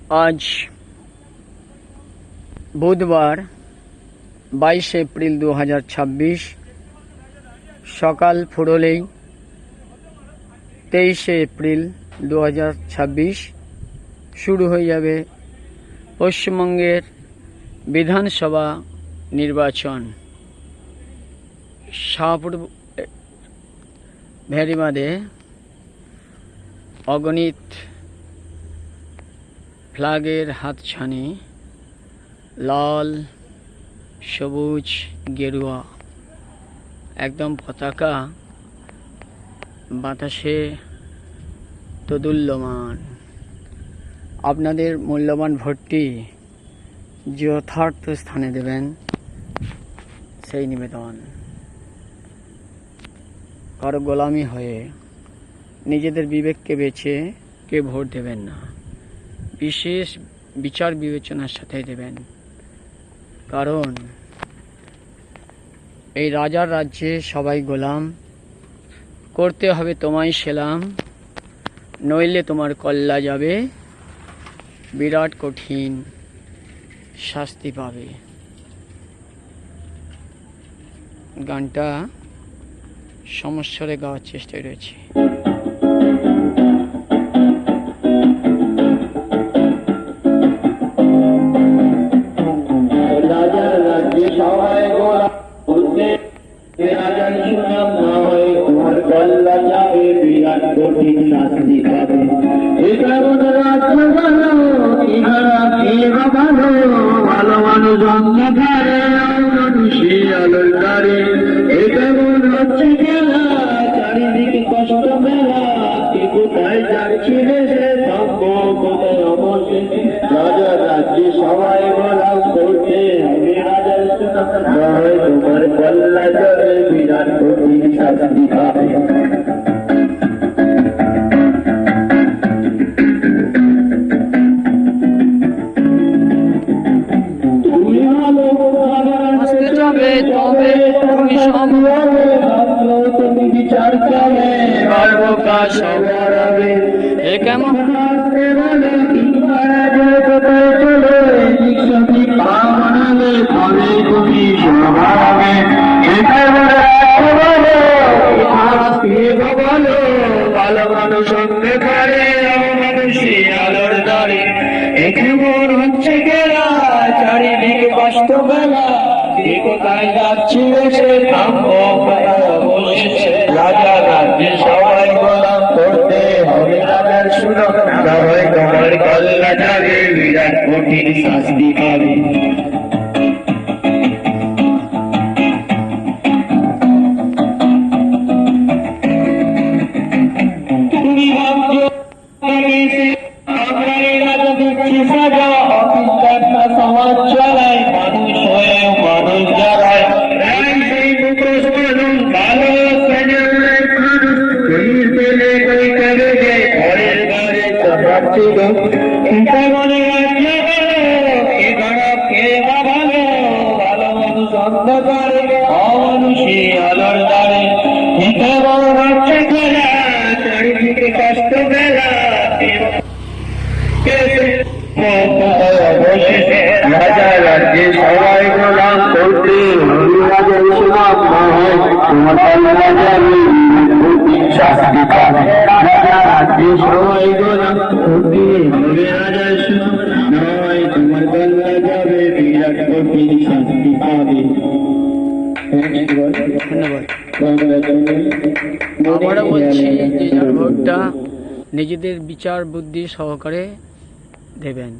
আজ বুধবার 22 এপ্রিল 2026 সকাল ফুরলেই 23 এপ্রিল 2026 শুরু হয়ে যাবে পশ্চিমবঙ্গের বিধানসভা নির্বাচন। শাহপুর ভেরিবাঁধে অগণিত ফ্ল্যাগের হাতছানি, লাল, সবুজ, গেরুয়া একদম পতাকা বাতাসে দোদুল্যমান। আপনাদের মূল্যবান ভোটটি যথার্থ স্থানে দেবেন সেই নিবেদন। কারো গোলামি হয়ে নিজেদের বিবেককে বেছে কে ভোট দেবেন না, বিশেষ বিচার বিবেচনার সাথে দেবেন। কারণ এই রাজার রাজ্যে সবাই গোলাম, করতে হবে তোমায় সেলাম, নইলে তোমার কল্লা যাবে, বিরাট কঠিন শাস্তি পাবে। গানটা সমস্বরে গাওয়ার চেষ্টায় রয়েছে। ভালো মানুষ জন্ম ধারে মানুষই আলোর দ্বারে, কেমন হচ্ছে খেলা, চারিদিকে কষ্ট মেলা, কে কোথায় যাচ্ছি দেশে, কোথায় অবশেষে রাজা রাজ্যে সবাই গোলাম, করতে হবে রাজার নয় তোমার কল্লা যাবে, বিরাট কঠিন শাস্তি পাবে। তুমি বিচার করে কেমন ভালো মানুষ সঙ্গে করে মানুষই আলোর দ্বারে, কেমন হচ্ছে গেলা, চারিদিকে কষ্ট বেলা, কোথায় যাচ্ছি সে থামবো বলেছে রাজা রাজ্যে সবাই গোলাম, করতে হবে রাজার সুযোগ, না হয় তোমার কল্লা যাবে, বিরাট কঠিন শাস্তি পাবে। তুমি ভাবছো আমরা রাজা দিচ্ছি সাজা, অফিস সমাজ চালায়, মানুষ হয়ে মানুষ জ্বালায়, সেই মুখোশ মানুষ ভালো পেলে কই করে যে ঘরের ঘরে চাপাচ্ছিল, মনে রাখলে কে খারাপ কে বা ভালো, ভালো মানুষ অন্ধকারে অমানুষই আলোর দ্বারে, কেমন হচ্ছে খেলা, চারিদিকে কষ্ট বেলা, রাজা রাজ্যে সবাই গোলাম, করতে হবে রাজার সুনাম, না হয় তোমার কল্লা যাবে, কঠিন শাস্তি পাবে। রাজা রাজ্যে সবাই গোলাম, করতে হবে রাজার সুনাম, না হয় তোমার কল্লা যাবে, বিরাট কঠিন শাস্তি পাবে। আবারও বলছি যে যার ভোটটা নিজেদের বিচার বুদ্ধি সহকারে দেবেন।